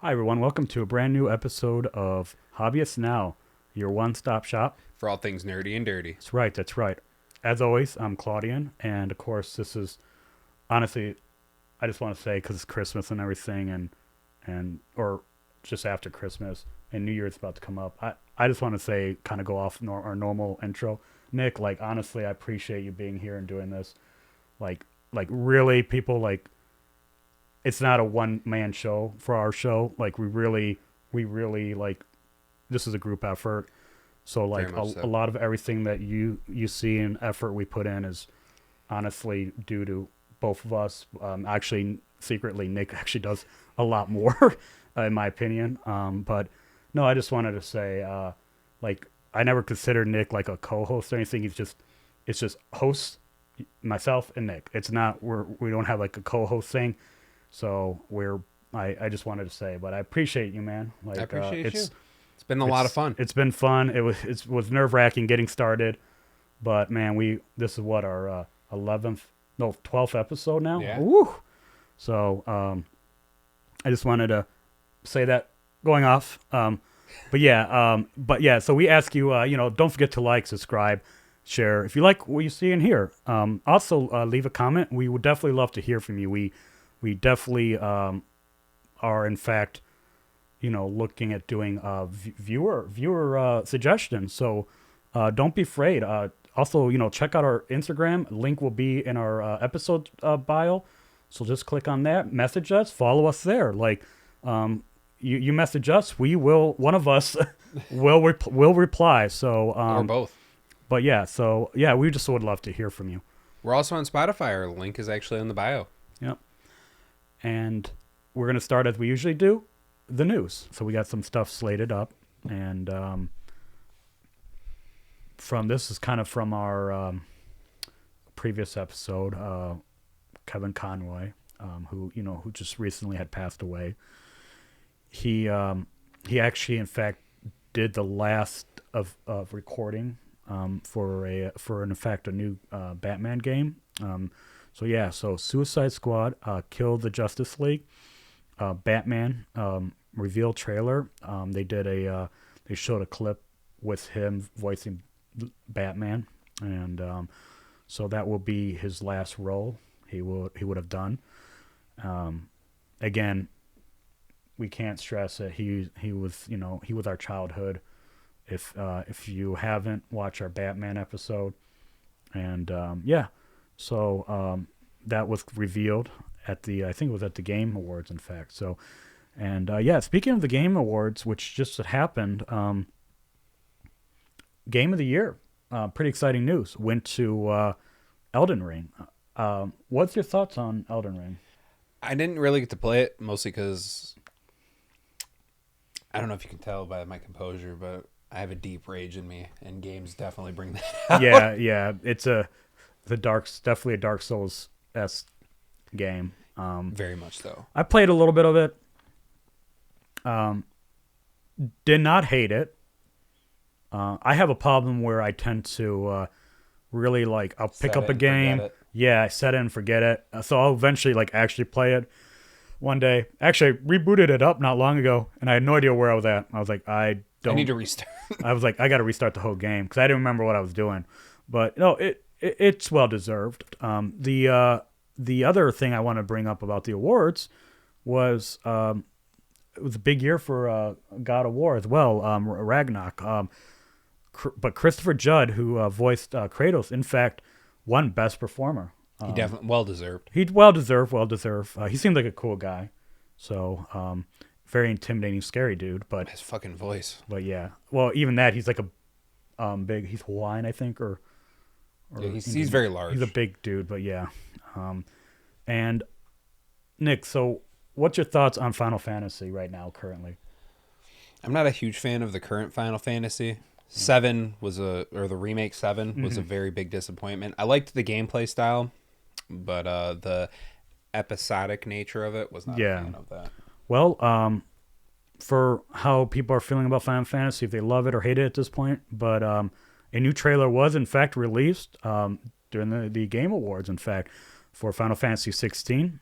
Hi, everyone. Welcome to a brand new episode of Hobbyists Now, your one-stop shop. For all things nerdy and dirty. That's right. That's right. As always, I'm Claudian, and of course, this is honestly, I just want to say because it's Christmas and everything, and or just after Christmas and New Year's about to come up. I just want to say, kind of go off our normal intro. Nick, like honestly, I appreciate you being here and doing this. Like really, people like. It's not a one-man show for our show. Like we really like this is a group effort. So like a lot of everything that you see and effort we put in is honestly due to both of us. Actually, secretly, Nick actually does a lot more, in my opinion. But no, I just wanted to say, like I never considered Nick like a co-host or anything. It's just hosts, myself and Nick. It's not we don't have like a co-host thing. So I just wanted to say, but I appreciate you, man. Like I appreciate you. It's been a lot of fun. It's been fun. It was nerve wracking getting started, but man, this is what our 12th episode now. Yeah. Woo! So I just wanted to say that going off. But yeah. So we ask you, don't forget to like, subscribe, share if you like what you see and hear. Also leave a comment. We would definitely love to hear from you. We definitely are, in fact, looking at doing viewer suggestions. So don't be afraid. Also, check out our Instagram. Link will be in our episode bio. So just click on that, message us, follow us there. Like you message us, one of us will reply. So or both. But yeah, we just would love to hear from you. We're also on Spotify. Our link is actually in the bio. Yep. And we're going to start, as we usually do, the news. So we got some stuff slated up. And this is kind of from our previous episode, Kevin Conroy, who just recently had passed away. He actually, in fact, did the last of recording for in fact, a new Batman game. So Suicide Squad killed the Justice League. Batman reveal trailer. They showed a clip with him voicing Batman, and so that will be his last role he would have done. Again, we can't stress that he was our childhood. If you haven't watched our Batman episode, and So that was revealed at I think it was at the Game Awards, in fact. So, and speaking of the Game Awards, which just happened, Game of the Year, pretty exciting news, went to Elden Ring. What's your thoughts on Elden Ring? I didn't really get to play it, mostly because I don't know if you can tell by my composure, but I have a deep rage in me, and games definitely bring that out. Yeah, it's definitely a Dark Souls-esque game. Very much so. I played a little bit of it. Did not hate it. I have a problem where I tend to really I'll pick up a game. Yeah, I set it and forget it. So I'll eventually actually play it one day. Actually, I rebooted it up not long ago, and I had no idea where I was at. I was like, I need to restart. I was like, I got to restart the whole game because I didn't remember what I was doing. But no, it's well deserved. The other thing I want to bring up about the awards was it was a big year for God of War as well, Ragnarok. But Christopher Judd, who voiced Kratos, in fact, won Best Performer. He definitely well deserved. He well deserved. He seemed like a cool guy, so very intimidating, scary dude. But his fucking voice. But yeah, well, even that, he's like a he's Hawaiian, I think, or yeah, he's very large. He's a big dude, but yeah. And Nick, so what's your thoughts on Final Fantasy right now, currently? I'm not a huge fan of the current Final Fantasy. 7 the remake 7 was a very big disappointment. I liked the gameplay style, but the episodic nature of it was not a fan of that. Well, for how people are feeling about Final Fantasy, if they love it or hate it at this point, but a new trailer was in fact released during the Game Awards, in fact, for Final Fantasy 16.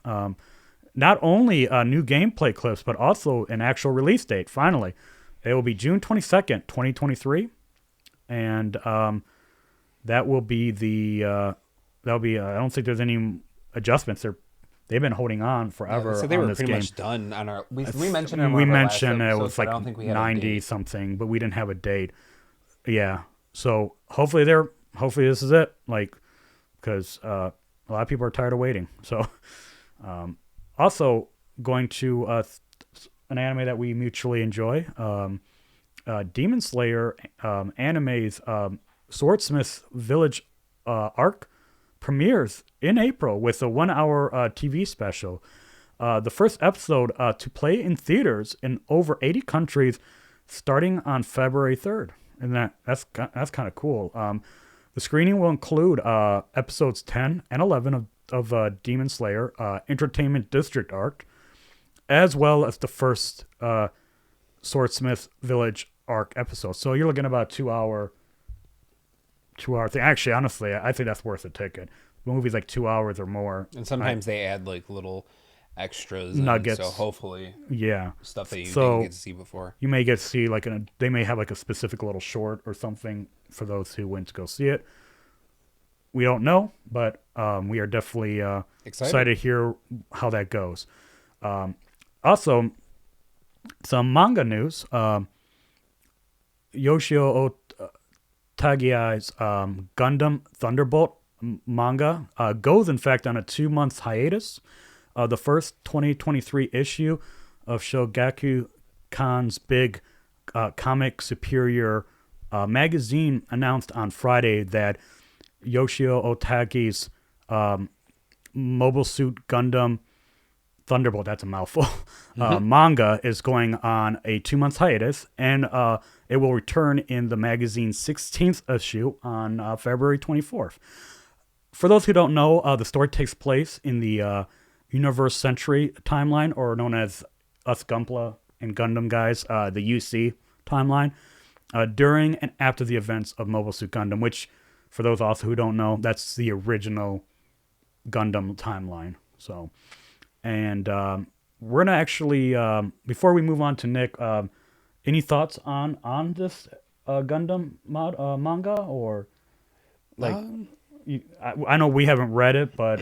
not only new gameplay clips, but also an actual release date. Finally, it will be June 22nd, 2023, and that will be that'll be. I don't think there's any adjustments. They've been holding on forever So they on were this pretty game. much done on our. We mentioned it in one We of our last mentioned it episodes, was but like I don't think we had a 90 date. something, but we didn't have a date. Yeah. So hopefully this is it. Like, because a lot of people are tired of waiting. So, also going to an anime that we mutually enjoy, Demon Slayer anime's Swordsmith Village arc premieres in April with a 1 hour TV special. The first episode to play in theaters in over 80 countries starting on February 3rd. And that's kind of cool. The screening will include episodes 10 and 11 of Demon Slayer Entertainment District arc, as well as the first Swordsmith Village arc episode. So you're looking at about 2 hour thing. Actually, honestly, I think that's worth a ticket. The movie's like 2 hours or more. And sometimes they add like little extras, Nuggets. so hopefully, Yeah, stuff that you So- didn't get to see before. you may get to see like they may have like a specific little short or something for those who went to go see it. We don't know, but we are definitely excited to hear how that goes. Also, some manga news. Yoshio Tagiai's Gundam Thunderbolt manga goes, in fact, on a 2 month hiatus. The first 2023 issue of Shogaku Kan's big comic superior magazine announced on Friday that Yoshio Otagi's Mobile Suit Gundam Thunderbolt, that's a mouthful, manga is going on a 2 month hiatus, and it will return in the magazine's 16th issue on February 24th. For those who don't know, the story takes place in the Universe Century timeline, or known as Us Gumpla and Gundam Guys, the UC timeline, during and after the events of Mobile Suit Gundam, which, for those also who don't know, that's the original Gundam timeline. So, and we're going to actually, before we move on to Nick, any thoughts on this Gundam manga, or like, I know we haven't read it, but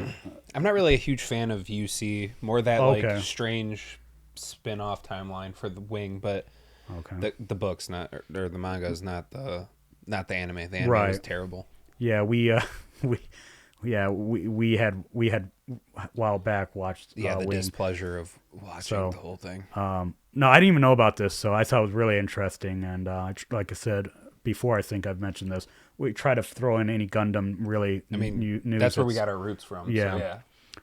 I'm not really a huge fan of UC. More that Okay. like strange spin-off timeline for the Wing, but okay. the book's not, or the manga is not the anime. The anime Right. was terrible. Yeah, we had a while back watched Yeah, the Wing. displeasure of watching the whole thing. No, I didn't even know about this, so I thought it was really interesting. And like I said before, I think I've mentioned this. We try to throw in any Gundam really. News. That's where we got our roots from. Yeah.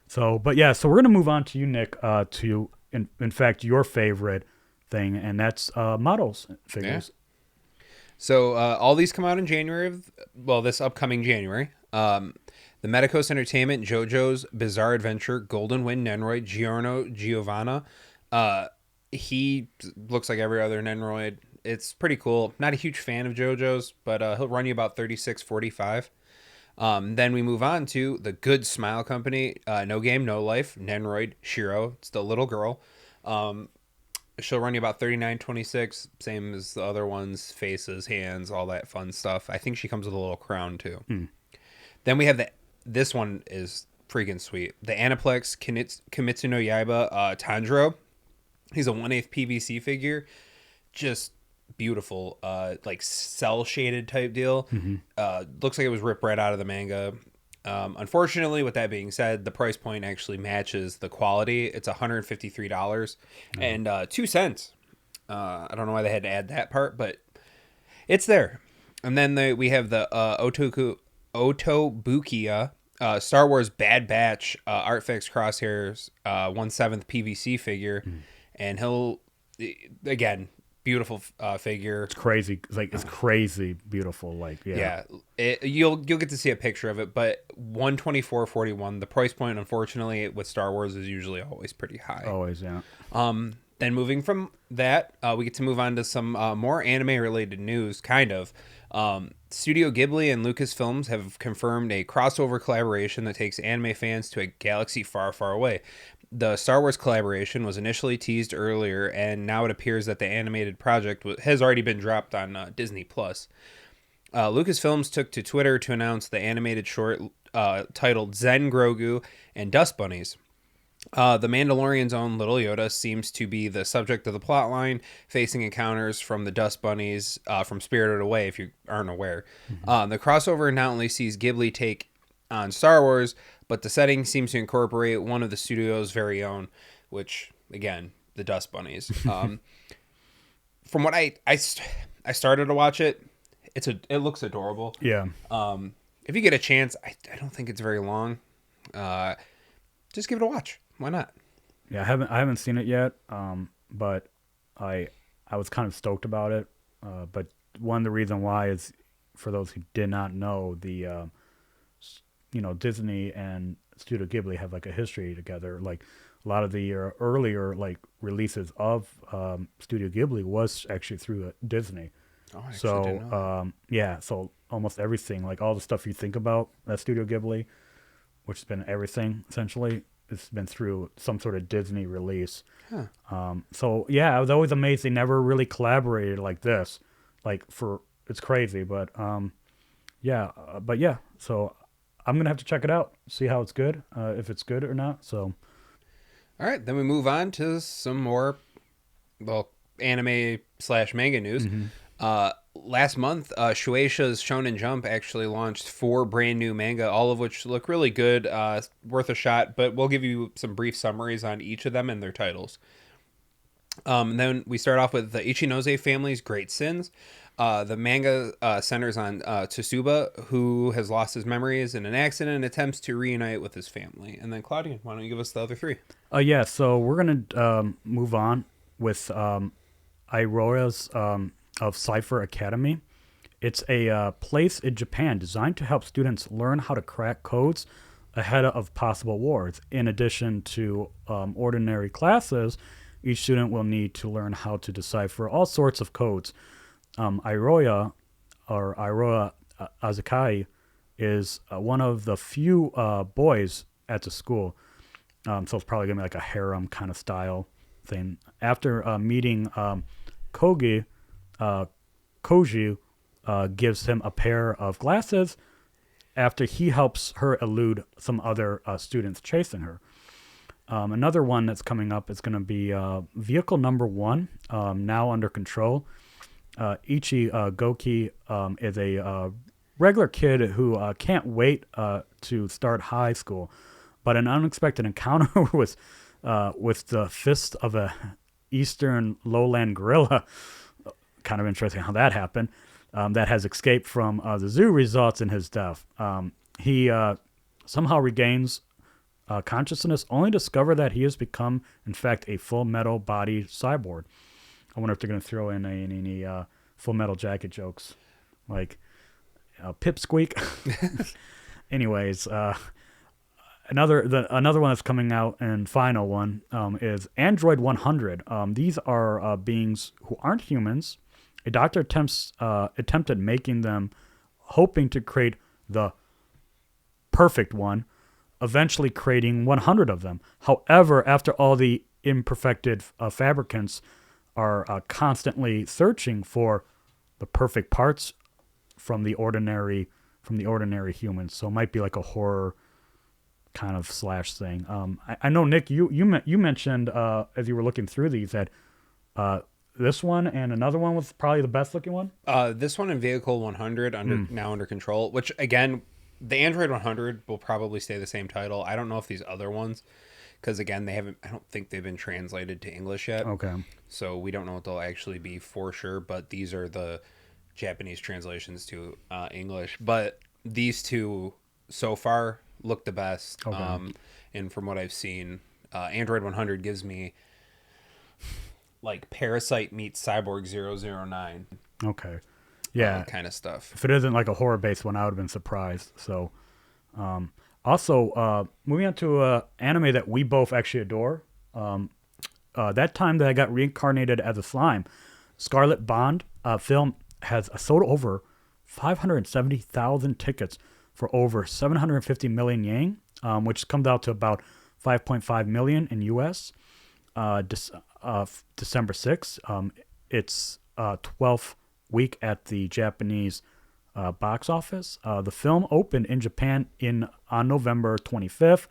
So, yeah. So we're gonna move on to you, Nick. To in fact your favorite thing, and that's models figures. Yeah. So all these come out in January this upcoming January. The Medicos Entertainment, JoJo's Bizarre Adventure, Golden Wind Nenroid, Giorno Giovanna. He looks like every other Nenroid. It's pretty cool. Not a huge fan of JoJo's, but he'll run you about $36.45. Then we move on to the Good Smile Company, No Game, No Life, Nenroid, Shiro. It's the little girl. She'll run you about $39.26, same as the other ones, faces, hands, all that fun stuff. I think she comes with a little crown too. Then we have this one is freaking sweet. The Aniplex Kimetsu no Yaiba Tanjiro. He's a 1/8 PVC figure. Just beautiful, like cell shaded type deal. Looks like it was ripped right out of the manga. Unfortunately, with that being said, the price point actually matches the quality. It's $153 and 2 cents. I don't know why they had to add that part, but it's there. And then we have the Otobukiya Star Wars Bad Batch Artfix Crosshairs 1/7 PVC figure, and he'll again. Beautiful figure. It's crazy. It's crazy beautiful. You'll get to see a picture of it, but $124.41. The price point, unfortunately, with Star Wars is usually always pretty high. Always, yeah. Then moving from that, we get to move on to some more anime-related news, kind of. Studio Ghibli and Lucasfilms have confirmed a crossover collaboration that takes anime fans to a galaxy far, far away. The Star Wars collaboration was initially teased earlier, and now it appears that the animated project has already been dropped on Disney Plus. Lucasfilms took to Twitter to announce the animated short titled Zen Grogu and Dust Bunnies. The Mandalorian's own Little Yoda seems to be the subject of the plotline, facing encounters from the Dust Bunnies from Spirited Away, if you aren't aware. The crossover not only sees Ghibli take on Star Wars, but the setting seems to incorporate one of the studio's very own, which, again, the Dust Bunnies. From what I started to watch it, it looks adorable. Yeah. If you get a chance, I don't think it's very long. Just give it a watch. Why not? Yeah, I haven't seen it yet, but I was kind of stoked about it. But one of the reason why is, for those who did not know, Disney and Studio Ghibli have like a history together. Like a lot of the earlier like releases of Studio Ghibli was actually through Disney. Oh, I actually didn't know that. So almost everything, like all the stuff you think about at Studio Ghibli, which has been everything essentially, it's been through some sort of Disney release. Huh. I was always amazed they never really collaborated like this. It's crazy, but so I'm gonna have to check it out, see how it's good, if it's good or not. So, all right, then we move on to some more, anime / manga news. Last month, Shueisha's Shonen Jump actually launched 4 brand new manga, all of which look really good, worth a shot, but we'll give you some brief summaries on each of them and their titles. Then we start off with the Ichinose family's Great Sins. The manga centers on Tsuba, who has lost his memories in an accident and attempts to reunite with his family. And then, Claudia, why don't you give us the other 3? So we're going to move on with Airora's of Cypher Academy. It's a place in Japan designed to help students learn how to crack codes ahead of possible wars. In addition to ordinary classes, each student will need to learn how to decipher all sorts of codes. Airoya, or Airoa Azukai, is one of the few boys at the school. So it's probably going to be like a harem kind of style thing. After meeting Koji gives him a pair of glasses after he helps her elude some other students chasing her. Another one that's coming up is going to be Vehicle Number 1, Now Under Control. Ichi Goki is a regular kid who can't wait to start high school, but an unexpected encounter with the fist of a eastern lowland gorilla, kind of interesting how that happened, that has escaped from the zoo, results in his death. He somehow regains consciousness, only to discover that he has become, in fact, a full metal body cyborg. I wonder if they're going to throw in any Full Metal Jacket jokes, like Pipsqueak. Anyways, another one that's coming out, and final one, is Android 100. These are beings who aren't humans. A doctor attempted making them, hoping to create the perfect one, eventually creating 100 of them. However, after all the imperfected fabricants are constantly searching for the perfect parts from the ordinary humans, so it might be like a horror kind of slash thing. I know, Nick, you mentioned as you were looking through these that this one and another one was probably the best looking one. This one and Vehicle 100 Now Under Control, which again, the Android 100 will probably stay the same title. I don't know if these other ones, because again, I don't think they've been translated to English yet. Okay. So we don't know what they'll actually be for sure, but these are the Japanese translations to English. But these two so far look the best. Okay. And from what I've seen, Android 100 gives me like Parasite meets Cyborg 009. Okay. Yeah. Kind of stuff. If it isn't like a horror based one, I would have been surprised. So, also, moving on to anime that we both actually adore. That time that I got reincarnated as a slime, Scarlet Bond film has sold over 570,000 tickets for over 750 million yen, which comes out to about 5.5 million in US. December 6th. It's 12th week at the Japanese box office. The film opened in Japan on November 25th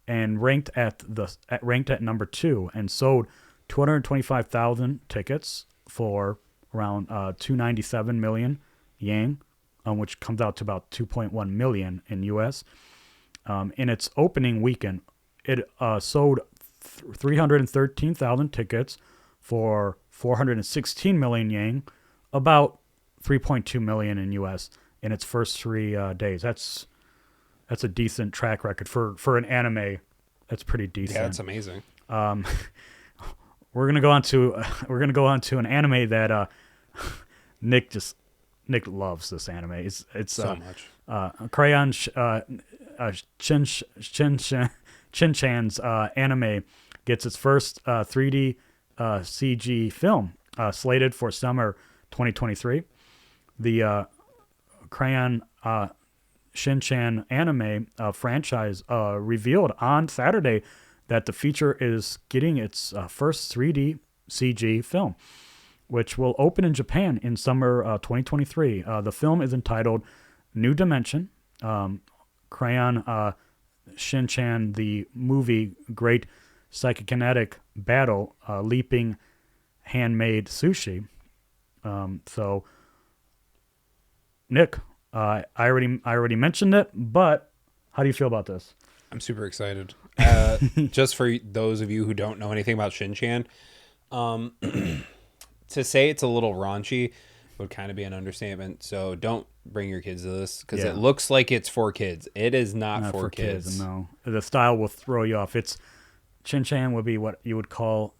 and ranked at number 2 and sold 225,000 tickets for around 297 million yen, which comes out to about 2.1 million in US. In its opening weekend, it sold 313,000 tickets for 416 million yen, about 3.2 million in US in its first 3 days. That's a decent track record for an anime. That's pretty decent. Yeah, that's amazing. We're gonna go on to an anime that Nick loves. This anime. It's So much. Crayon Shin-chan's anime gets its first 3D CG film slated for summer 2023. The Crayon Shin-chan anime franchise revealed on Saturday that the feature is getting its first 3D CG film, which will open in Japan in summer 2023. The film is entitled New Dimension. Crayon Shin-chan, the movie Great Psychokinetic Battle, Leaping Handmade Sushi. So, Nick, I already mentioned it, but how do you feel about this? I'm super excited. Just for those of you who don't know anything about Shin-chan, to say it's a little raunchy would kind of be an understatement. So don't bring your kids to this because it looks like it's for kids. It is not for kids. No, the style will throw you off. Shin-chan would be what you would call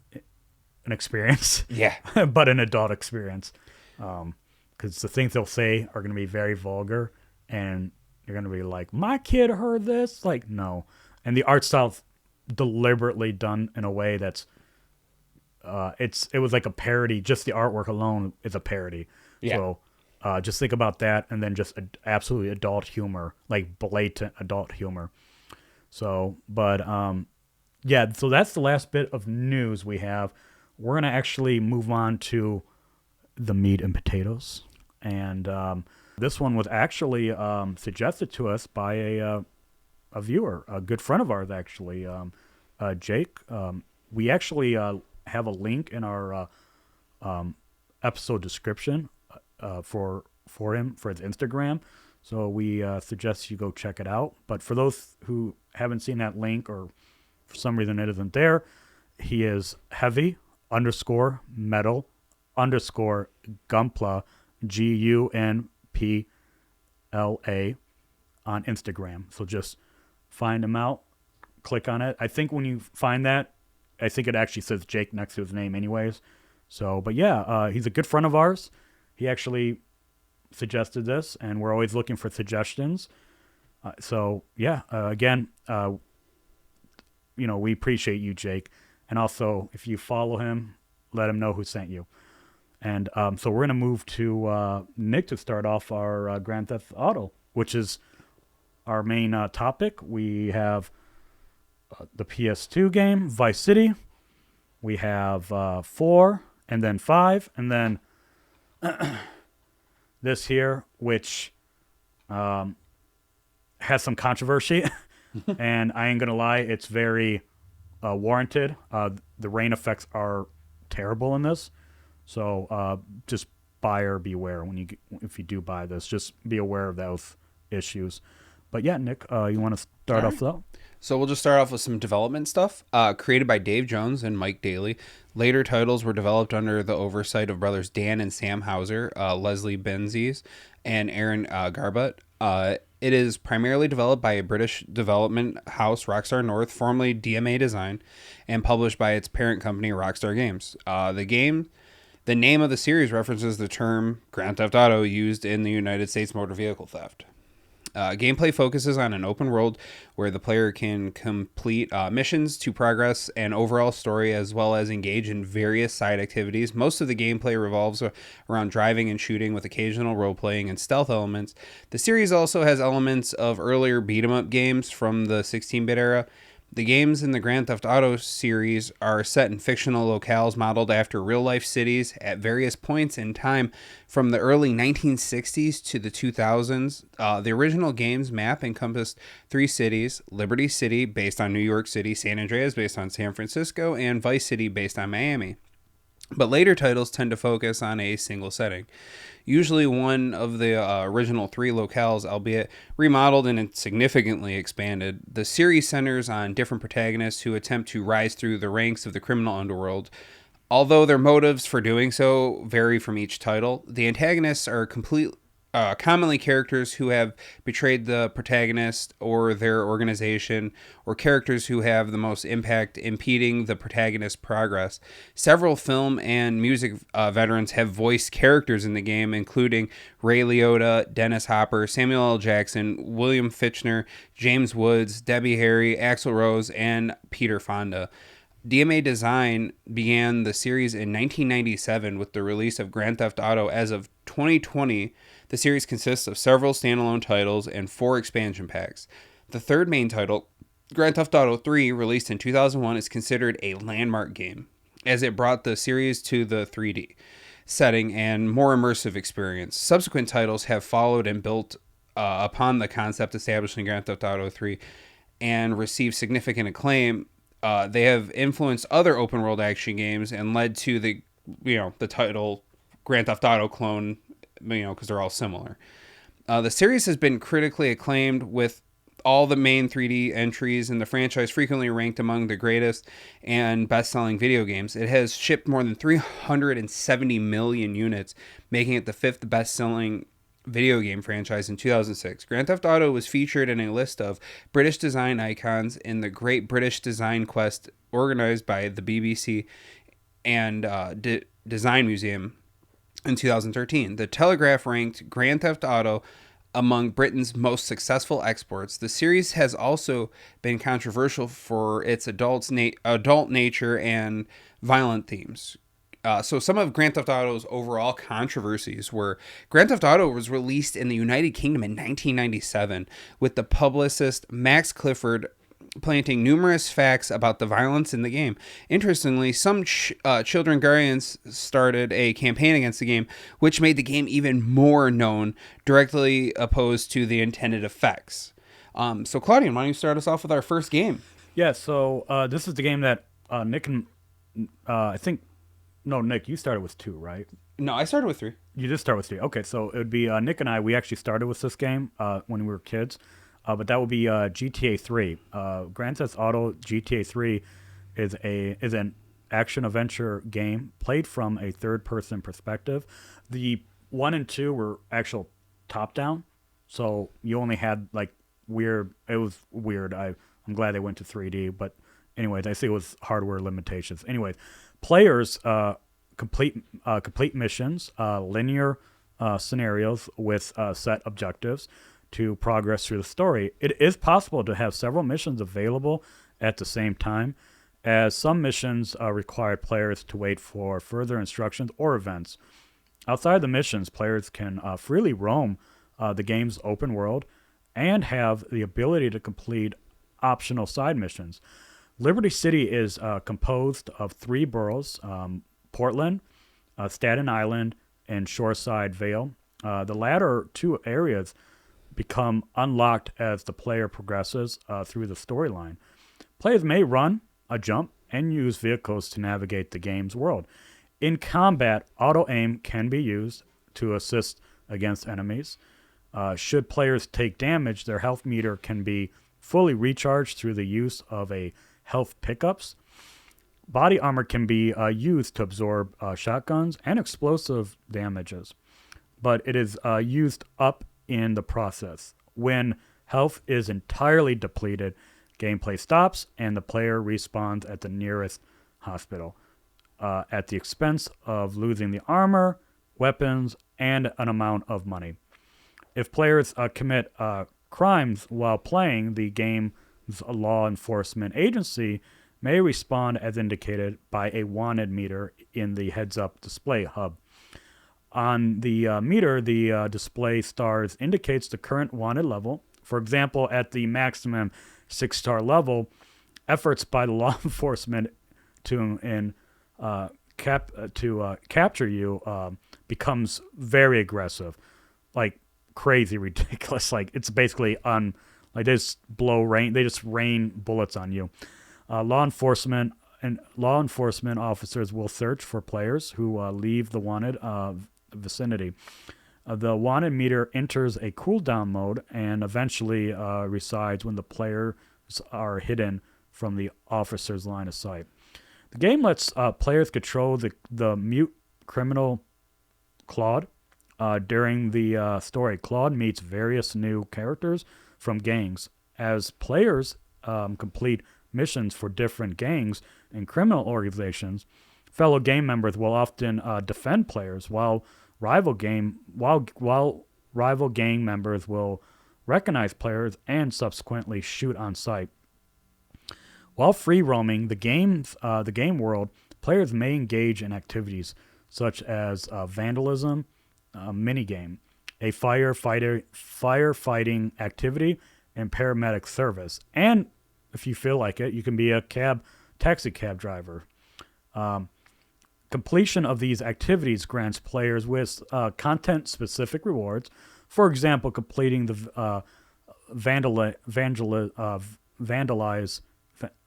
an experience. Yeah. But an adult experience. Because the things they'll say are going to be very vulgar, and you're going to be like, my kid heard this? Like, no. And the art style's deliberately done in a way that's, it was like a parody. Just the artwork alone is a parody. Yeah. So just think about that, and then just absolutely adult humor, like blatant adult humor. So, but yeah, so that's the last bit of news we have. We're going to actually move on to the meat and potatoes. And this one was actually suggested to us by a viewer, a good friend of ours, actually, Jake. We actually have a link in our episode description for him, for his Instagram. So we suggest you go check it out. But for those who haven't seen that link, or for some reason it isn't there, he is heavy_metal_Gunpla, GUNPLA on Instagram. So just find him out, click on it. I think when you find that, I think it actually says Jake next to his name anyways. So, but yeah, he's a good friend of ours. He actually suggested this, and we're always looking for suggestions. So yeah, again, we appreciate you, Jake. And also, if you follow him, let him know who sent you. And so we're going to move to Nick to start off our Grand Theft Auto, which is our main topic. We have the PS2 game, Vice City. We have 4, and then 5, and then this here, which has some controversy. And I ain't going to lie, it's very warranted. The rain effects are terrible in this. So just buyer beware if you do buy this. Just be aware of those issues. But yeah, Nick, you want to start off though? So we'll just start off with some development stuff. Created by Dave Jones and Mike Dailly. Later titles were developed under the oversight of brothers Dan and Sam Hauser, Leslie Benzies, and Aaron Garbutt. It is primarily developed by a British development house, Rockstar North, formerly DMA Design, and published by its parent company, Rockstar Games. The name of the series references the term Grand Theft Auto used in the United States motor vehicle theft. Gameplay focuses on an open world where the player can complete missions to progress an overall story, as well as engage in various side activities. Most of the gameplay revolves around driving and shooting, with occasional role-playing and stealth elements. The series also has elements of earlier beat-em-up games from the 16-bit era. The games in the Grand Theft Auto series are set in fictional locales modeled after real life cities at various points in time from the early 1960s to the 2000s. The original game's map encompassed three cities: Liberty City, based on New York City, San Andreas, based on San Francisco, and Vice City, based on Miami. But later titles tend to focus on a single setting, usually one of the original three locales, albeit remodeled and significantly expanded. The series centers on different protagonists who attempt to rise through the ranks of the criminal underworld. Although their motives for doing so vary from each title, the antagonists are commonly characters who have betrayed the protagonist or their organization, or characters who have the most impact impeding the protagonist's progress. Several film and music veterans have voiced characters in the game, including Ray Liotta, Dennis Hopper, Samuel L. Jackson, William Fichtner, James Woods, Debbie Harry, Axl Rose, and Peter Fonda. DMA Design began the series in 1997 with the release of Grand Theft Auto. As of 2020, the series consists of several standalone titles and 4 expansion packs. The third main title, Grand Theft Auto 3, released in 2001, is considered a landmark game, as it brought the series to the 3D setting and more immersive experience. Subsequent titles have followed and built upon the concept established in Grand Theft Auto 3 and received significant acclaim. They have influenced other open world action games and led to the title Grand Theft Auto clone, because they're all similar. The series has been critically acclaimed, with all the main 3D entries in the franchise frequently ranked among the greatest and best-selling video games. It has shipped more than 370 million units, making it the 5th best-selling video game franchise in 2006. Grand Theft Auto was featured in a list of British design icons in the Great British Design Quest organized by the BBC and Design Museum in 2013. The Telegraph ranked Grand Theft Auto among Britain's most successful exports. The series has also been controversial for its adult nature and violent themes. So some of Grand Theft Auto's overall controversies were: Grand Theft Auto was released in the United Kingdom in 1997, with the publicist Max Clifford planting numerous facts about the violence in the game. Interestingly, some children guardians started a campaign against the game, which made the game even more known, directly opposed to the intended effects. So Claudian, why don't you start us off with our first game? Yeah, so this is the game that Nick and I think, no, Nick, you started with 2, right? No, I started with 3. You did start with 3. Okay, so it would be Nick and I. We actually started with this game when we were kids, but that would be GTA 3. Grand Theft Auto GTA 3 is an action adventure game played from a third person perspective. The 1 and 2 were actual top down, so you only had like weird. It was weird. I'm glad they went to 3D, but anyways, I see it was hardware limitations. Anyways, players complete missions, linear scenarios with set objectives to progress through the story. It is possible to have several missions available at the same time, as some missions require players to wait for further instructions or events. Outside the missions, players can freely roam the game's open world and have the ability to complete optional side missions. Liberty City is composed of 3 boroughs: Portland, Staten Island, and Shoreside Vale. The latter 2 areas become unlocked as the player progresses through the storyline. Players may run, jump, and use vehicles to navigate the game's world. In combat, auto-aim can be used to assist against enemies. Should players take damage, their health meter can be fully recharged through the use of a health pickups. Body armor can be used to absorb shotguns and explosive damages, but it is used up in the process. When health is entirely depleted, gameplay stops and the player respawns at the nearest hospital, at the expense of losing the armor, weapons, and an amount of money. If players commit crimes while playing, the game's law enforcement agency may respond as indicated by a wanted meter in the heads-up display hub. On the meter, the display stars indicates the current wanted level. For example, at the maximum 6-star level, efforts by the law enforcement to and capture you becomes very aggressive, like crazy ridiculous. Like it's basically like they just they just rain bullets on you. Law enforcement officers will search for players who leave the wanted vicinity. The wanted meter enters a cooldown mode and eventually resides when the players are hidden from the officer's line of sight. The game lets players control the mute criminal Claude. During the story, Claude meets various new characters from gangs. As players complete missions for different gangs and criminal organizations, fellow game members will often defend players, while rival gang members will recognize players and subsequently shoot on sight. While free roaming the game world, players may engage in activities such as vandalism, minigame, a firefighting activity, and paramedic service. And if you feel like it, you can be a taxi cab driver. Completion of these activities grants players with content-specific rewards. For example, completing the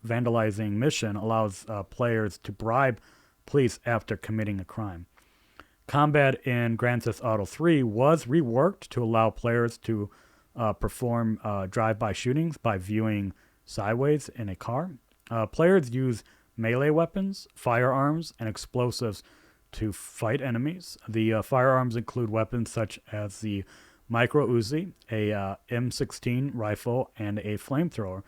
vandalizing mission allows players to bribe police after committing a crime. Combat in Grand Theft Auto 3 was reworked to allow players to perform drive-by shootings by viewing sideways in a car. Players use melee weapons, firearms, and explosives to fight enemies. The firearms include weapons such as the Micro Uzi, a M16 rifle, and a flamethrower.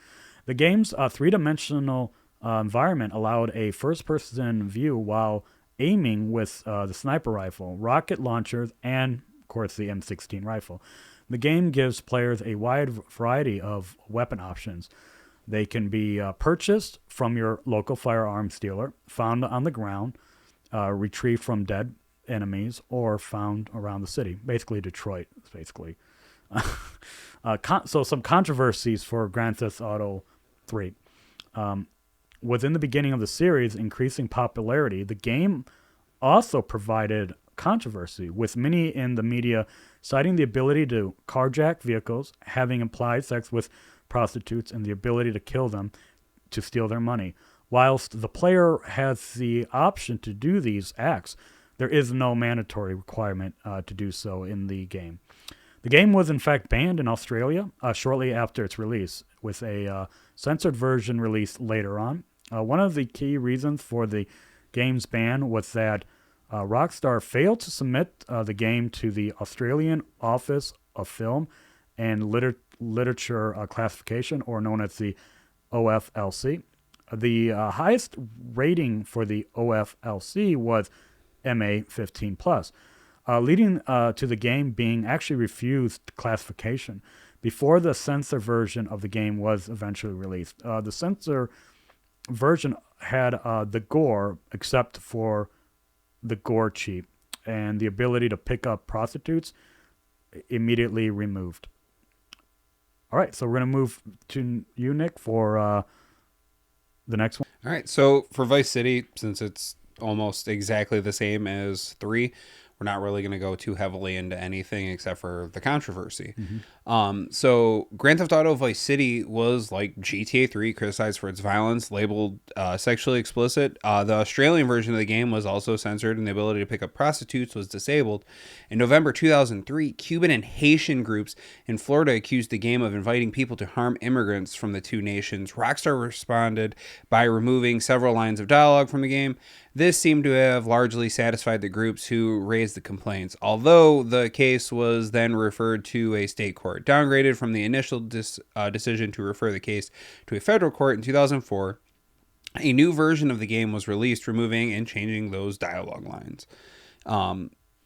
The game's three-dimensional environment allowed a first-person view while aiming with the sniper rifle, rocket launchers, and, of course, the M16 rifle. The game gives players a wide variety of weapon options. They can be purchased from your local firearms dealer, found on the ground, retrieved from dead enemies, or found around the city. Basically, Detroit, basically. So some controversies for Grand Theft Auto 3. Within the beginning of the series' increasing popularity, the game also provided controversy, with many in the media citing the ability to carjack vehicles, having implied sex with prostitutes, and the ability to kill them to steal their money. Whilst the player has the option to do these acts, there is no mandatory requirement to do so in the game. The game was in fact banned in Australia shortly after its release, with a censored version released later on. One of the key reasons for the game's ban was that Rockstar failed to submit the game to the Australian Office of Film and Literature Classification, or known as the OFLC. The highest rating for the OFLC was MA15+, leading to the game being actually refused classification before the censor version of the game was eventually released. The censor version had the gore, except for the gore cheat, and the ability to pick up prostitutes immediately removed. All right, so we're going to move to you, Nick, for the next one. All right, so for Vice City, since it's almost exactly the same as 3, we're not really going to go too heavily into anything except for the controversy. So Grand Theft Auto Vice City was, like GTA 3, criticized for its violence, labeled sexually explicit. The Australian version of the game was also censored, and the ability to pick up prostitutes was disabled. In November 2003, Cuban and Haitian groups in Florida accused the game of inviting people to harm immigrants from the two nations. Rockstar responded by removing several lines of dialogue from the game. This seemed to have largely satisfied the groups who raised the complaints, although the case was then referred to a state court. Downgraded from the initial decision to refer the case to a federal court in 2004, a new version of the game was released, removing and changing those dialogue lines.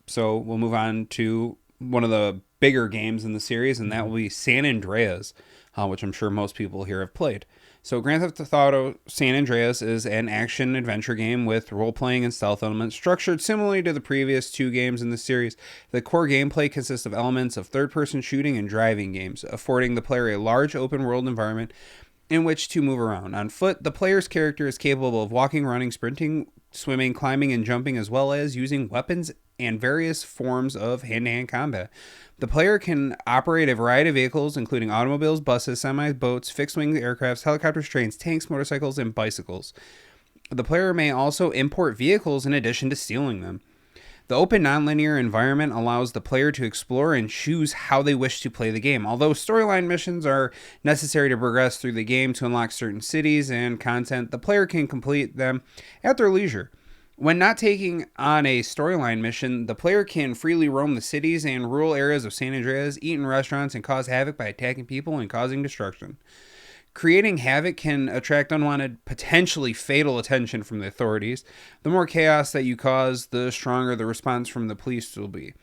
So we'll move on to one of the bigger games in the series, and that will be San Andreas, which I'm sure most people here have played. So Grand Theft Auto San Andreas is an action-adventure game with role-playing and stealth elements structured similarly to the previous 2 games in the series. The core gameplay consists of elements of third-person shooting and driving games, affording the player a large open-world environment in which to move around. On foot, the player's character is capable of walking, running, sprinting, swimming, climbing, and jumping, as well as using weapons and various forms of hand-to-hand combat. The player can operate a variety of vehicles, including automobiles, buses, semis, boats, fixed-wing aircrafts, helicopters, trains, tanks, motorcycles, and bicycles. The player may also import vehicles in addition to stealing them. The open nonlinear environment allows the player to explore and choose how they wish to play the game. Although storyline missions are necessary to progress through the game to unlock certain cities and content, the player can complete them at their leisure. When not taking on a storyline mission, the player can freely roam the cities and rural areas of San Andreas, eat in restaurants, and cause havoc by attacking people and causing destruction. Creating havoc can attract unwanted, potentially fatal attention from the authorities. The more chaos that you cause, the stronger the response from the police will be.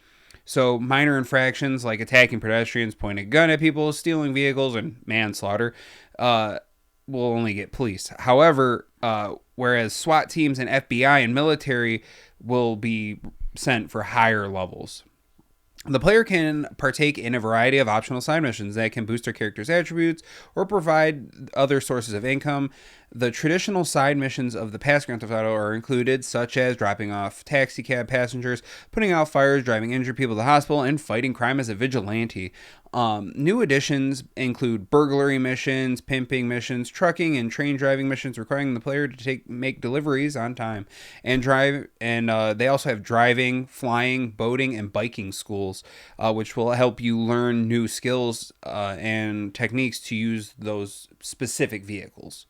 So, minor infractions like attacking pedestrians, pointing a gun at people, stealing vehicles, and manslaughter will only get policed. However, whereas SWAT teams and FBI and military will be sent for higher levels. The player can partake in a variety of optional side missions that can boost their character's attributes or provide other sources of income. The traditional side missions of the past Grand Theft Auto are included, such as dropping off taxi cab passengers, putting out fires, driving injured people to the hospital, and fighting crime as a vigilante. New additions include burglary missions, pimping missions, trucking and train driving missions requiring the player to make deliveries on time and drive. And they also have driving, flying, boating, and biking schools, which will help you learn new skills and techniques to use those specific vehicles.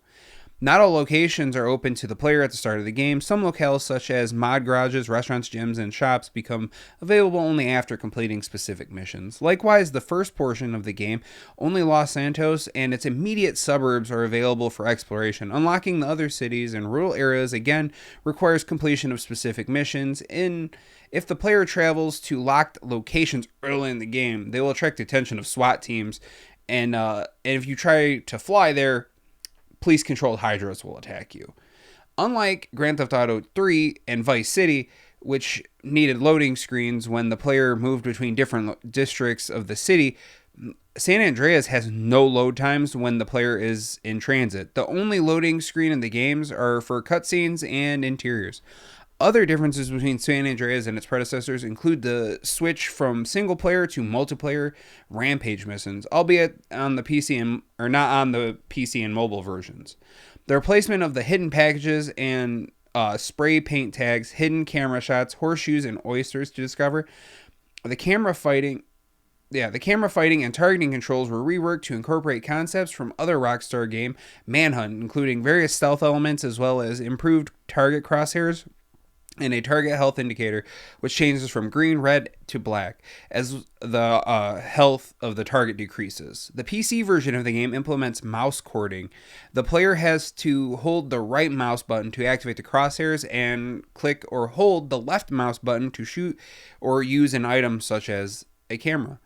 Not all locations are open to the player at the start of the game. Some locales, such as mod garages, restaurants, gyms, and shops, become available only after completing specific missions. Likewise, the first portion of the game, only Los Santos and its immediate suburbs are available for exploration. Unlocking the other cities and rural areas, again, requires completion of specific missions. If the player travels to locked locations early in the game, they will attract the attention of SWAT teams. And if you try to fly there, police-controlled hydras will attack you. Unlike Grand Theft Auto 3 and Vice City, which needed loading screens when the player moved between different districts of the city, San Andreas has no load times when the player is in transit. The only loading screen in the games are for cutscenes and interiors. Other differences between San Andreas and its predecessors include the switch from single player to multiplayer rampage missions, albeit on the PC or not on the PC and mobile versions. The replacement of the hidden packages and spray paint tags, hidden camera shots, horseshoes, and oysters to discover. The camera fighting and targeting controls were reworked to incorporate concepts from other Rockstar game, Manhunt, including various stealth elements as well as improved target crosshairs and a target health indicator, which changes from green, red to black as the health of the target decreases. The PC version of the game implements mouse cording. The player has to hold the right mouse button to activate the crosshairs and click or hold the left mouse button to shoot or use an item such as a camera.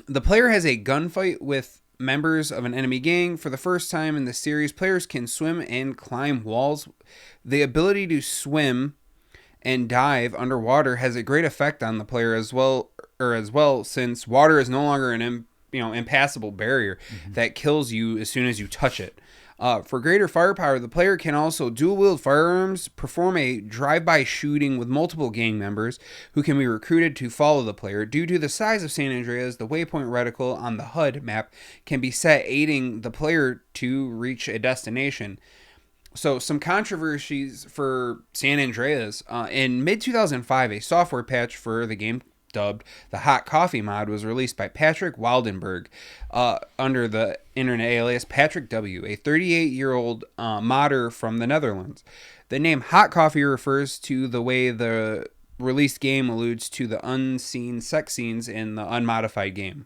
The player has a gunfight with members of an enemy gang. For the first time in the series, players can swim and climb walls. The ability to swim and dive underwater has a great effect on the player as well, since water is no longer an impassable barrier that kills you as soon as you touch it. For greater firepower, the player can also dual-wield firearms, perform a drive-by shooting with multiple gang members who can be recruited to follow the player. Due to the size of San Andreas, the waypoint reticle on the HUD map can be set aiding the player to reach a destination. So some controversies for San Andreas. In mid-2005, a software patch for the game dubbed the Hot Coffee mod was released by Patrick Wildenberg under the internet alias Patrick W., a 38-year-old modder from the Netherlands. The name Hot Coffee refers to the way the released game alludes to the unseen sex scenes in the unmodified game.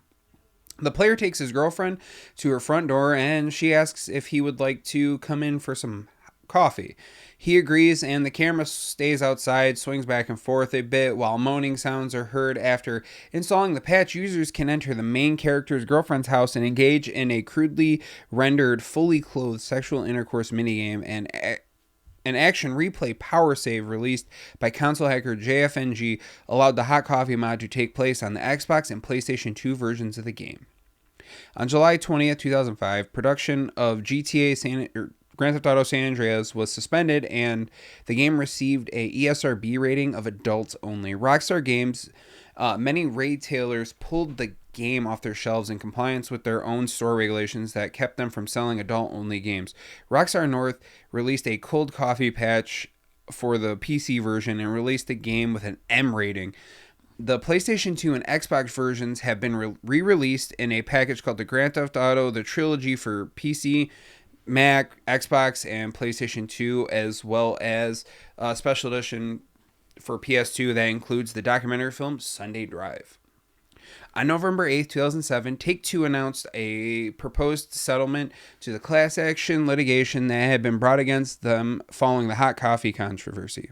The player takes his girlfriend to her front door and she asks if he would like to come in for some coffee. He agrees and the camera stays outside, swings back and forth a bit while moaning sounds are heard. After installing the patch, users can enter the main character's girlfriend's house and engage in a crudely rendered, fully clothed sexual intercourse minigame and an action replay power save released by console hacker JFNG allowed the Hot Coffee mod to take place on the Xbox and PlayStation 2 versions of the game. On July 20th, 2005, production of Grand Theft Auto San Andreas was suspended, and the game received a ESRB rating of adults only. Rockstar Games, many retailers pulled the game off their shelves in compliance with their own store regulations that kept them from selling adult-only games. Rockstar North released a cold coffee patch for the PC version and released the game with an M rating. The PlayStation 2 and Xbox versions have been re-released in a package called the Grand Theft Auto, the Trilogy for PC, Mac, Xbox, and PlayStation 2, as well as a special edition for PS2 that includes the documentary film Sunday Drive. On November 8th, 2007, Take-Two announced a proposed settlement to the class action litigation that had been brought against them following the hot coffee controversy.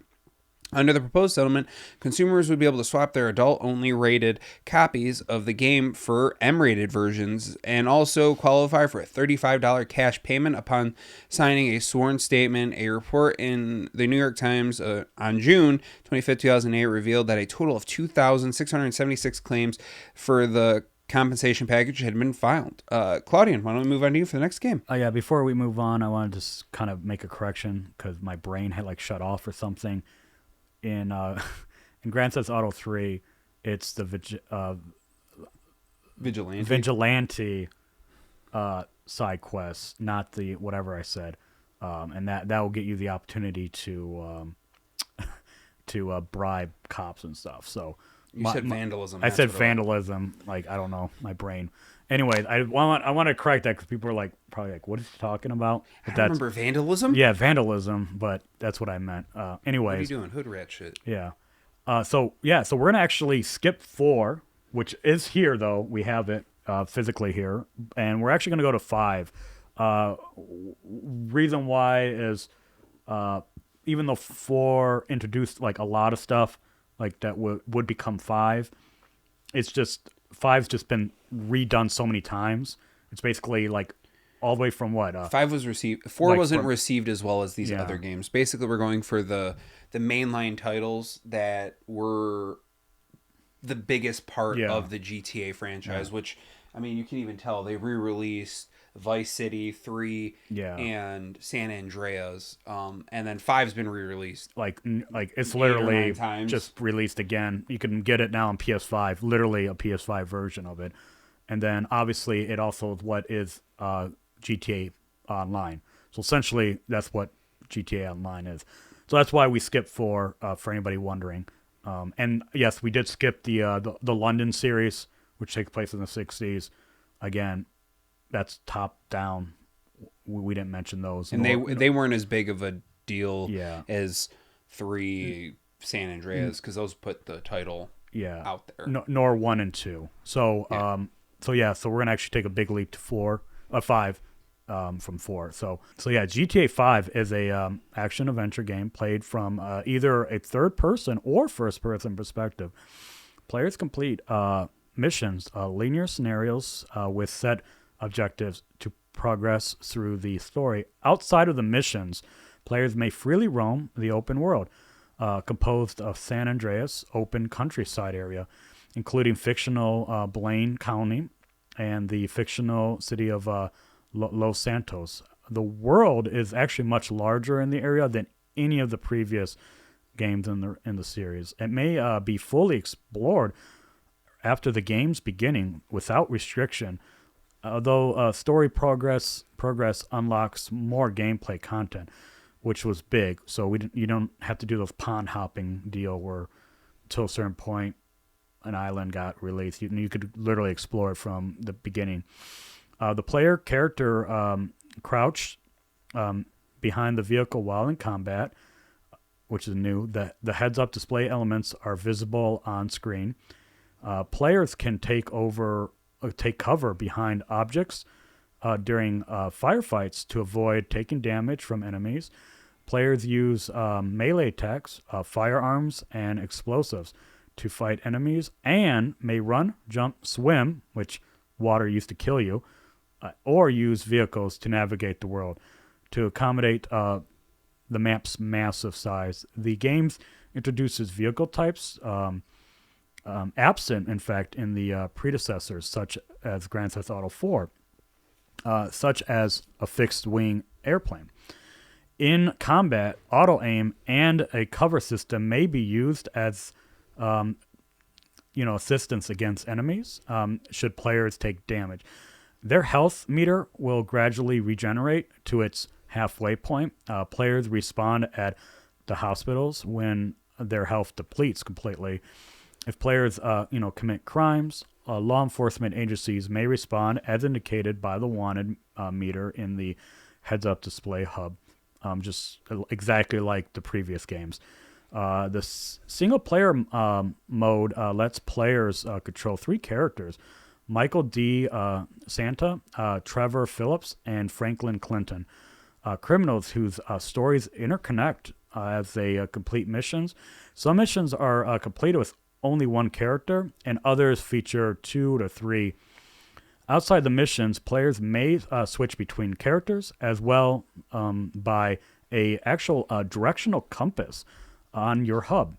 Under the proposed settlement, consumers would be able to swap their adult-only rated copies of the game for M-rated versions and also qualify for a $35 cash payment upon signing a sworn statement. A report in the New York Times on June 25, 2008 revealed that a total of 2,676 claims for the compensation package had been filed. Claudian, why don't we move on to you for the next game? Oh yeah, before we move on, I wanted to kind of make a correction because my brain had shut off or something. In in Grand Theft Auto 3, it's the vigilante side quests, not the whatever I said, and that will get you the opportunity to bribe cops and stuff. So you said vandalism. I said vandalism. I don't know, my brain. Anyway, I want to correct that because people are probably what is he talking about? But I remember vandalism. Yeah, vandalism, but that's what I meant. Anyways, what are you doing? Hood rat shit. Yeah. So we're gonna actually skip 4, which is here though. We have it physically here, and we're actually gonna go to 5. Reason why is even though 4 introduced a lot of stuff that would become 5, it's just 5's just been redone so many times. It's basically all the way from what 5 was received. 4 wasn't received as well as these other games. Basically, we're going for the mainline titles that were the biggest part of the GTA franchise. Which, I mean, you can even tell they re-released Vice City 3 and San Andreas, and then 5's been re-released it's literally just released again. You can get it now on PS5, literally a PS5 version of it. And then obviously it also is what is GTA Online. So essentially that's what GTA Online is. So that's why we skipped 4 for anybody wondering. And yes, we did skip the London series, which takes place in the 60s. Again, that's top down. We didn't mention those, and they weren't as big of a deal as 3 San Andreas because those put the title out there. Nor 1 and 2. So so we're gonna actually take a big leap to 5 from 4. So GTA 5 is a action adventure game played from either a third person or first person perspective. Players complete missions, linear scenarios with set objectives to progress through the story. Outside of the missions, players may freely roam the open world, composed of San Andreas open countryside area, including fictional Blaine County and the fictional city of Los Santos. The world is actually much larger in the area than any of the previous games in the series. It may be fully explored after the game's beginning without restriction. Although story progress unlocks more gameplay content, which was big. So you don't have to do those pond hopping deal where till a certain point an island got released. You could literally explore it from the beginning. The player character crouched behind the vehicle while in combat, which is new. The heads-up display elements are visible on screen. Players can take cover behind objects during firefights to avoid taking damage from enemies. Players use melee attacks, firearms, and explosives to fight enemies, and may run, jump, swim, which water used to kill you, or use vehicles to navigate the world. To accommodate the map's massive size, the game introduces vehicle types absent, in fact, in the predecessors, such as Grand Theft Auto 4, such as a fixed wing airplane. In combat, auto aim and a cover system may be used as assistance against enemies should players take damage. Their health meter will gradually regenerate to its halfway point. Players respawn at the hospitals when their health depletes completely. If players, commit crimes, law enforcement agencies may respond as indicated by the wanted meter in the heads-up display hub, just exactly like the previous games. The single-player mode lets players control 3 characters: Michael D. Santa, Trevor Phillips, and Franklin Clinton, criminals whose stories interconnect as they complete missions. Some missions are completed with only one character, and others feature 2 to 3. Outside the missions, players may switch between characters as well by a actual directional compass on your hub.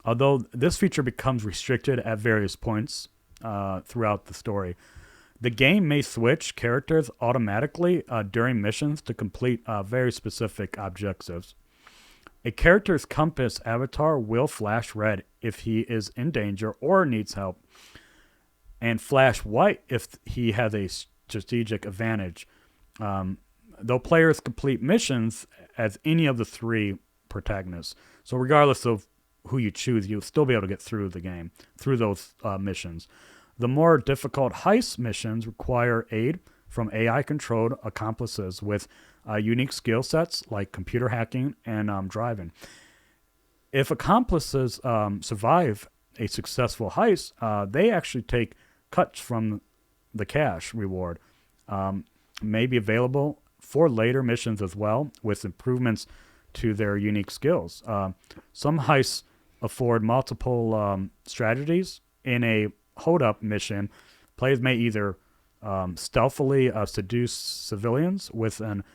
Although this feature becomes restricted at various points throughout the story. The game may switch characters automatically during missions to complete very specific objectives. A character's compass avatar will flash red if he is in danger or needs help, and flash white if he has a strategic advantage. Though players complete missions as any of the 3 protagonists. So regardless of who you choose, you'll still be able to get through the game, through those missions. The more difficult heist missions require aid from AI-controlled accomplices with unique skill sets like computer hacking and driving. If accomplices survive a successful heist, they actually take cuts from the cash reward. May be available for later missions as well, with improvements to their unique skills. Some heists afford multiple strategies. In a hold-up mission, players may either stealthily seduce civilians with an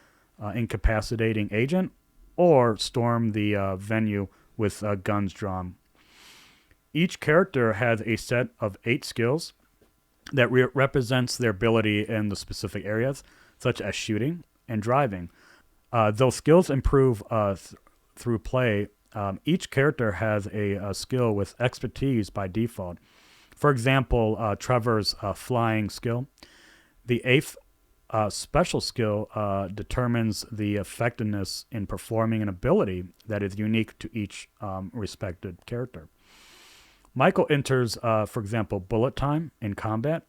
incapacitating agent, or storm the venue with guns drawn. Each character has a set of 8 skills that represents their ability in the specific areas, such as shooting and driving. Those skills improve through play. Each character has a skill with expertise by default. For example, Trevor's flying skill. The 8th special skill determines the effectiveness in performing an ability that is unique to each respected character. Michael enters, for example, bullet time in combat.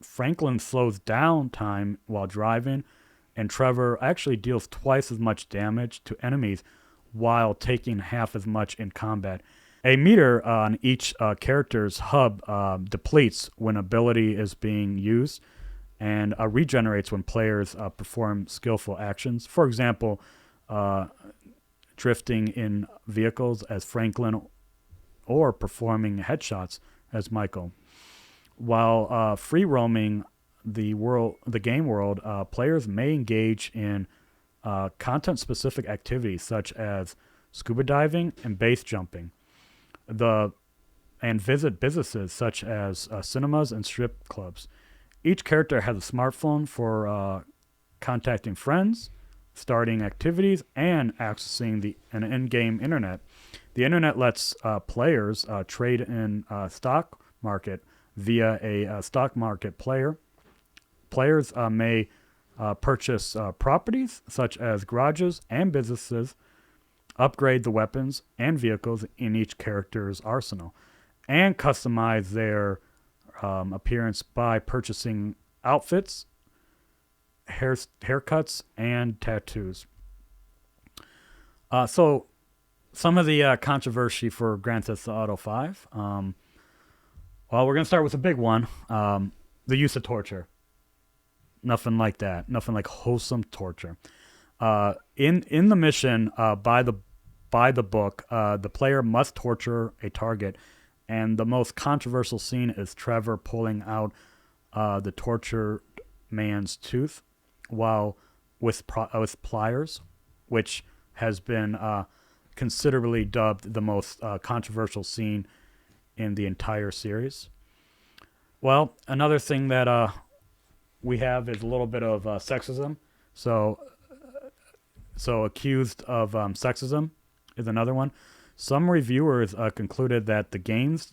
Franklin slows down time while driving, and Trevor actually deals twice as much damage to enemies while taking half as much in combat. A meter on each character's hub depletes when ability is being used, and regenerates when players perform skillful actions. For example, drifting in vehicles as Franklin, or performing headshots as Michael. While free roaming the game world, players may engage in content-specific activities such as scuba diving and base jumping, and visit businesses such as cinemas and strip clubs. Each character has a smartphone for contacting friends, starting activities, and accessing an in-game internet. The internet lets players trade in stock market via a stock market player. Players may purchase properties such as garages and businesses, upgrade the weapons and vehicles in each character's arsenal, and customize their appearance by purchasing outfits, haircuts, and tattoos. So some of the controversy for Grand Theft Auto 5. Well, we're going to start with a big one. The use of torture. Nothing like that. Nothing like wholesome torture. In the mission, by the book, the player must torture a target, and the most controversial scene is Trevor pulling out the tortured man's tooth while with pliers, which has been considerably dubbed the most controversial scene in the entire series. Well, another thing that we have is a little bit of sexism. So, accused of sexism is another one. Some reviewers concluded that the game's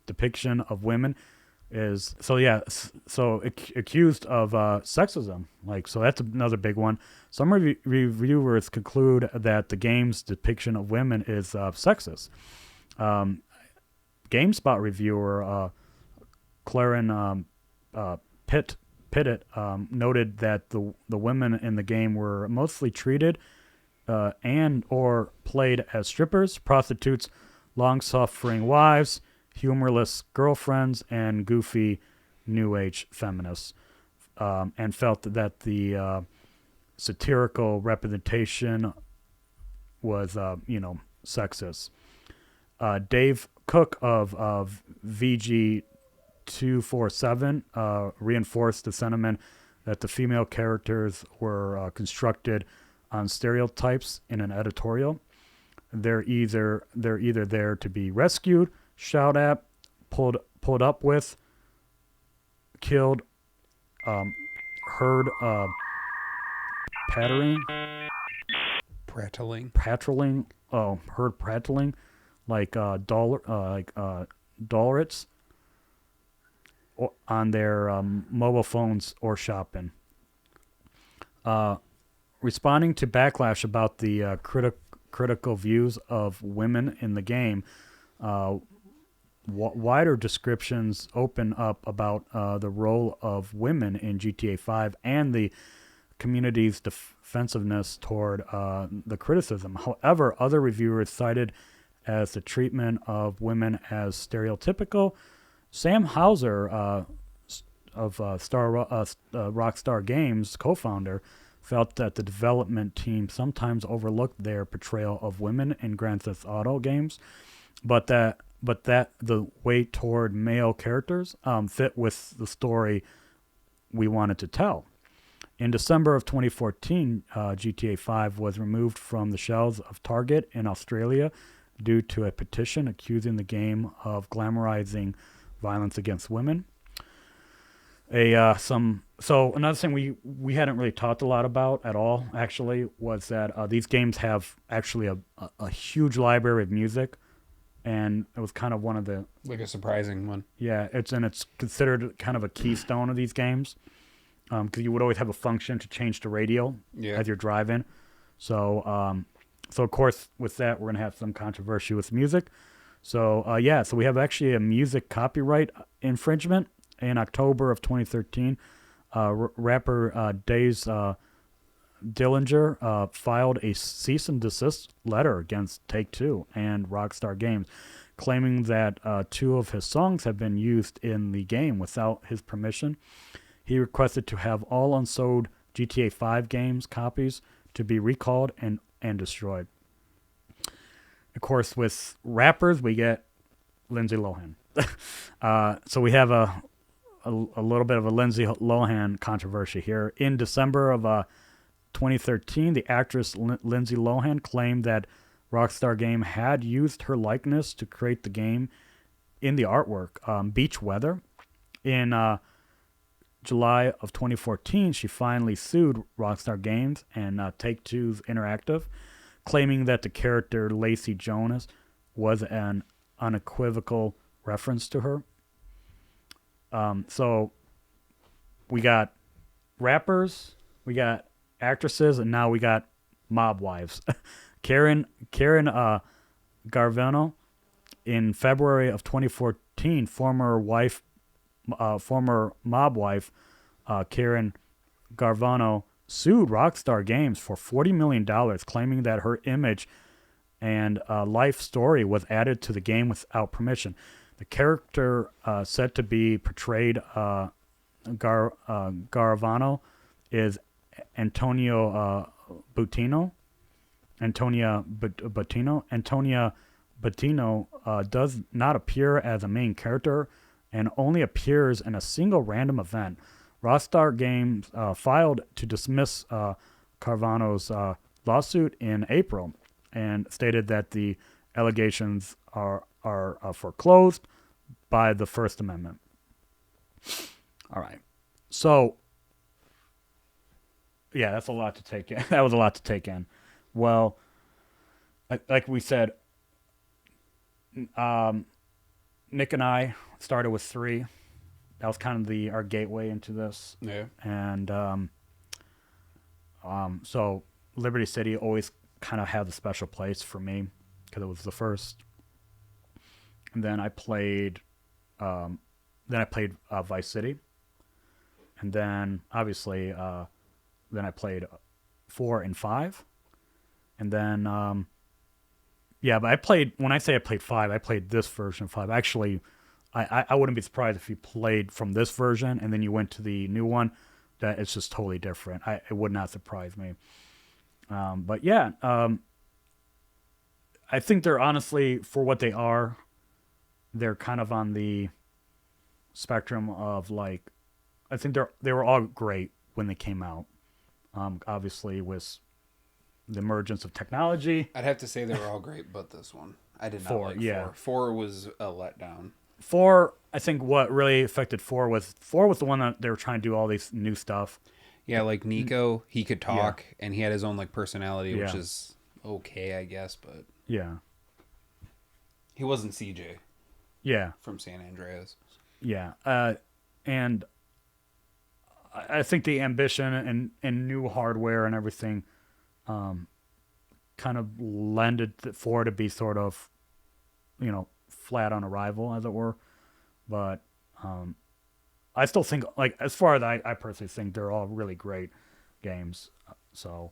depiction of women is accused of sexism. Like, so that's another big one. Some reviewers conclude that the game's depiction of women is sexist. GameSpot reviewer Claren Pittet noted that the women in the game were mostly treated and or played as strippers, prostitutes, long-suffering wives, humorless girlfriends, and goofy new age feminists, and felt that the satirical representation was sexist. Dave Cook of VG247 reinforced the sentiment that the female characters were constructed on stereotypes in an editorial. They're either there to be rescued, shot at, pulled up with, killed, heard prattling, heard prattling like Dollarits on their mobile phones or shopping. Responding to backlash about the critical views of women in the game, wider descriptions open up about the role of women in GTA 5 and the community's defensiveness toward the criticism. However, other reviewers cited as the treatment of women as stereotypical. Sam Hauser of Rockstar Games, co-founder, felt that the development team sometimes overlooked their portrayal of women in Grand Theft Auto games, but that the weight toward male characters fit with the story we wanted to tell. In December of 2014, GTA 5 was removed from the shelves of Target in Australia due to a petition accusing the game of glamorizing violence against women. So another thing we hadn't really talked a lot about at all, actually, was that these games have actually a huge library of music, and it was kind of one of the, like, a surprising one. Yeah, it's considered kind of a keystone of these games, because you would always have a function to change the radio as you're driving. So of course with that we're gonna have some controversy with music. So we have actually a music copyright infringement in October of 2013. Rapper Days Dillinger filed a cease and desist letter against Take-Two and Rockstar Games, claiming that two of his songs have been used in the game without his permission. He requested to have all unsold GTA 5 games copies to be recalled and destroyed. Of course, with rappers, we get Lindsay Lohan. So we have a little bit of a Lindsay Lohan controversy here. In December of 2013, the actress Lindsay Lohan claimed that Rockstar Game had used her likeness to create the game in the artwork, Beach Weather. In July of 2014, she finally sued Rockstar Games and Take-Two's Interactive, claiming that the character Lacey Jonas was an unequivocal reference to her. So we got rappers, we got actresses, and now we got mob wives. Karen Garvano, in February of 2014, former mob wife Karen Garvano sued Rockstar Games for $40 million, claiming that her image and life story was added to the game without permission. The character said to be portrayed Garvano is Antonia Bottino. Antonia Bottino does not appear as a main character and only appears in a single random event. Rockstar Games filed to dismiss Carvano's lawsuit in April and stated that the allegations are are foreclosed by the First Amendment. All right. So, yeah, that's a lot to take in. That was a lot to take in. Well, like we said, um, Nick and I started with 3. That was kind of our gateway into this. Yeah. And so Liberty City always kind of had a special place for me because it was the first. And then I played, Vice City, and then obviously, then I played 4 and 5, and then yeah. But I played when I say I played 5, I played this version of 5. Actually, I wouldn't be surprised if you played from this version and then you went to the new one. That it's just totally different. It would not surprise me. But yeah, I think they're honestly for what they are. They're kind of on the spectrum of like, I think they were all great when they came out. Obviously, with the emergence of technology. I'd have to say they were all great, but this one. I did not 4, like yeah. 4. 4 was a letdown. 4, I think what really affected 4 was the one that they were trying to do all these new stuff. Yeah, like Nico, he could talk, and he had his own like personality, which Yeah. is okay, I guess, but Yeah, he wasn't CJ yeah, from San Andreas. yeah. And I think the ambition and new hardware and everything kind of lended for to be sort of, flat on arrival, as it were. But I still think, like, as far as I personally think, they're all really great games. So,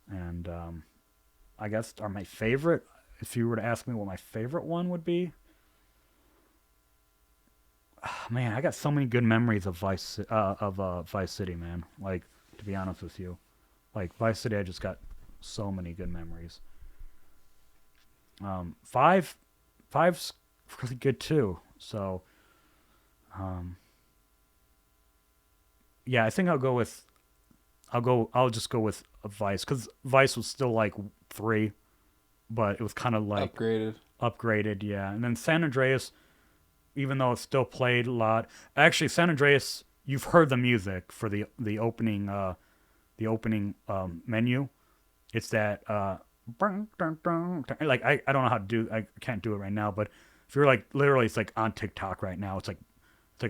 and I guess are my favorite. If you were to ask me what my favorite one would be, man, I got so many good memories of Vice City, man. Like, to be honest with you, like Vice City, I just got so many good memories. Five's really good too. So, yeah, I think I'll just go with Vice because Vice was still like 3, but it was kind of like upgraded, yeah. And then San Andreas, even though it's still played a lot, actually San Andreas, you've heard the music for the opening menu. It's that like I don't know how to do, I can't do it right now, but if you're like literally, it's like on TikTok right now. It's like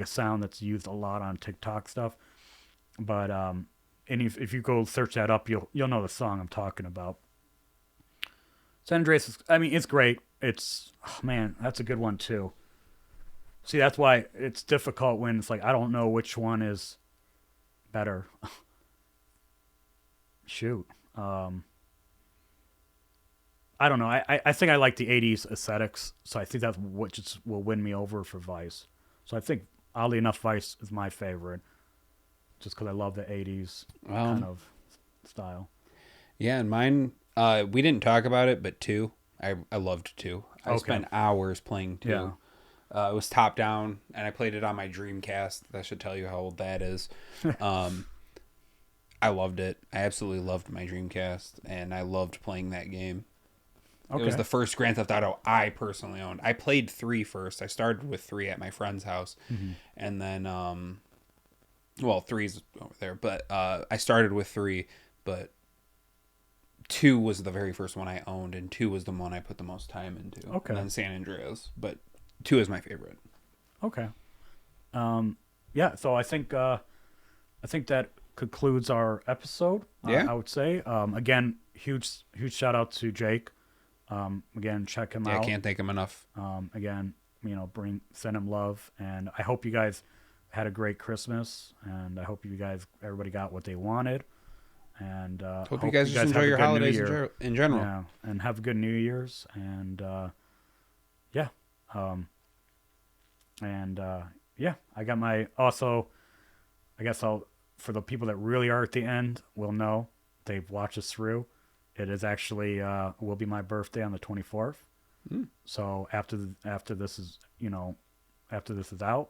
a sound that's used a lot on TikTok stuff. But and if you go search that up, you'll know the song I'm talking about. San Andreas I mean, it's great. It's, oh man, that's a good one too. See, that's why it's difficult when it's like I don't know which one is better. Shoot. I don't know. I think I like the '80s aesthetics, so I think that's what just will win me over for Vice. So I think, oddly enough, Vice is my favorite, just because I love the '80s kind of style. Yeah, and mine, we didn't talk about it, but 2, I loved 2. I spent hours playing 2. Yeah. It was top down, and I played it on my Dreamcast. That should tell you how old that is. I loved it. I absolutely loved my Dreamcast, and I loved playing that game. Okay. It was the first Grand Theft Auto I personally owned. I played 3 first. I started with 3 at my friend's house, and then, well, 3's over there, but I started with 3, but 2 was the very first one I owned, and 2 was the one I put the most time into. Okay. And then San Andreas, but 2 is my favorite. Okay. Yeah. So I think that concludes our episode. Yeah. I would say. Again, huge shout out to Jake. Again, check him out. Yeah, I can't thank him enough. Again, send him love, and I hope you guys had a great Christmas, and I hope everybody got what they wanted, and hope you guys just enjoy your holidays in general. Yeah, and have a good New Year's, and yeah, yeah, I got my also. I guess for the people that really are at the end, will know they've watched us through. It is actually will be my birthday on the 24th. So after this is out,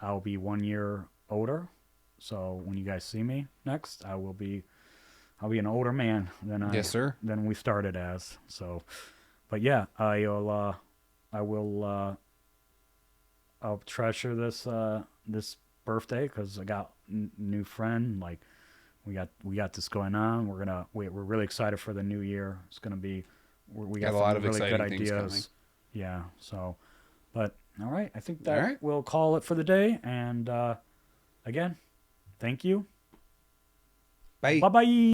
I'll be 1 year older. So when you guys see me next, I'll be an older man than Yes, sir. than we started as. So, but yeah, I'll treasure this birthday because I got new friend. Like we got this going on. We're really excited for the new year. It's gonna be we Got got a lot some of really good exciting things coming. ideas. Yeah. So, but all right, I think All that right. we'll call it for the day. And again, thank you. Bye. Bye bye.